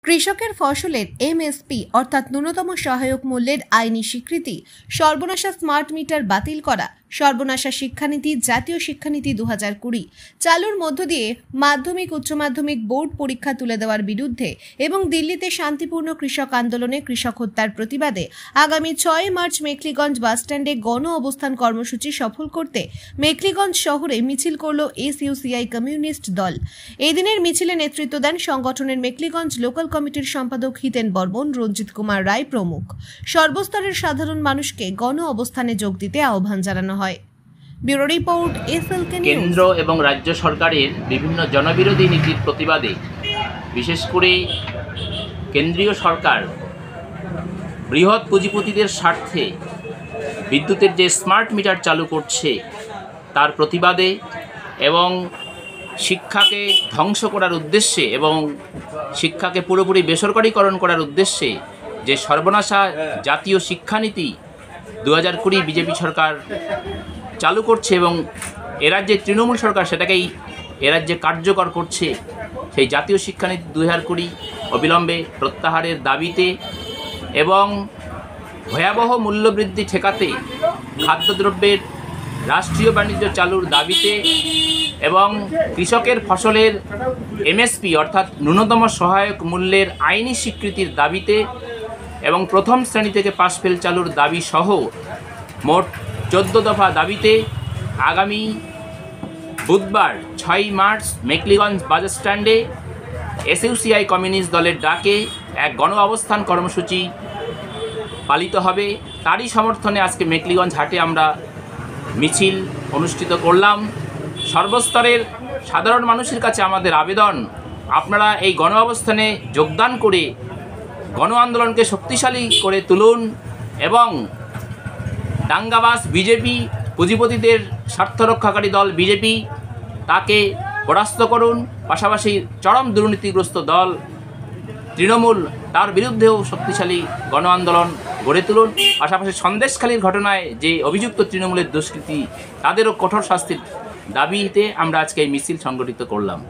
কৃষকের ফসলের এমএসপি অর্থাৎ ন্যূনতম সহায়ক মূল্যের আইনি স্বীকৃতি, সর্বনাশা স্মার্ট মিটার বাতিল করা, সর্বনাশা শিক্ষানীতি জাতীয় শিক্ষানীতি 2020 চালুর মধ্য দিয়ে মাধ্যমিক উচ্চ মাধ্যমিক বোর্ড পরীক্ষা তুলে দেওয়ার বিরুদ্ধে এবং দিল্লিতে শান্তিপূর্ণ কৃষক আন্দোলনে কৃষক হত্যার প্রতিবাদে আগামী 6 মার্চ মেখলিগঞ্জ বাসস্ট্যান্ডে গণ অবস্থান কর্মসূচি সফল করতে মেখলিগঞ্জ শহরে মিছিল করল এসইউসিআই কমিউনিস্ট দল। এই দিনের মিছিলে নেতৃত্ব দেন সংগঠনের মেখলিগঞ্জ লোকাল কমিটির সম্পাদক হিতেন বর্মন, রঞ্জিত কুমার রায় প্রমুখ। সর্বস্তরের সাধারণ মানুষকে গণ অবস্থানে যোগ দিতে আহ্বান জানানো হয়। Bureau report, SLK news. কেন্দ্র এবং রাজ্য সরকারের বিভিন্ন জনবিরোধী নীতির প্রতিবাদে, বিশেষ করে কেন্দ্রীয় সরকার বৃহৎ পুঁজিপতিদের স্বার্থে বিদ্যুতের যে স্মার্ট মিটার চালু করছে তার প্রতিবাদে এবং শিক্ষাকে ধ্বংস করার উদ্দেশ্যে এবং শিক্ষাকে পুরোপুরি বেসরকারীকরণ করার উদ্দেশ্যে যে সর্বনাশা জাতীয় শিক্ষানীতি 2020 বিজেপি সরকার চালু করছে এবং এরাজ্যে তৃণমূল সরকার সেটাকেই এরাজ্যে কার্যকর করছে, সেই জাতীয় শিক্ষানীতি 2020 অবিলম্বে প্রত্যাহারের দাবিতে এবং ভয়াবহ মূল্যবৃদ্ধি ঠেকাতে খাদ্যদ্রব্যের রাষ্ট্রীয় বাণিজ্য চালুর দাবিতে এবং কৃষকের ফসলের এমএসপি অর্থাৎ ন্যূনতম সহায়ক মূল্যের আইনি স্বীকৃতির দাবিতে এবং প্রথম শ্রেণী থেকে পাস ফেল চালুর দাবি সহ মোট 14 দফা দাবিতে আগামী বুধবার 6 মার্চ মেখলিগঞ্জ বাসস্ট্যান্ডে এসইউসিআই কমিউনিস্ট দলের ডাকে এক গণ অবস্থান কর্মসূচি পালিত হবে। তারই সমর্থনে আজকে মেখলিগঞ্জ হাটে আমরা মিছিল অনুষ্ঠিত করলাম। সর্বস্তরের সাধারণ মানুষের কাছে আমাদের আবেদন, আপনারা এই গণ অবস্থানে যোগদান করে গণ আন্দোলনকে শক্তিশালী করে তুলুন এবং দাঙ্গাবাজ বিজেপি, পুঁজিপতিদের স্বার্থ রক্ষাকারী দল বিজেপি, তাকে পরাস্ত করুন। পাশাপাশি চরম দুর্নীতিগ্রস্ত দল তৃণমূল, তার বিরুদ্ধেও শক্তিশালী গণ আন্দোলন গড়ে তুলুন। পাশাপাশি সন্দেশখালীর ঘটনায় যে অভিযুক্ত তৃণমূলের দুষ্কৃতী, তাদেরও কঠোর শাস্তির দাবিতে আমরা আজকে এই মিছিল সংগঠিত করলাম।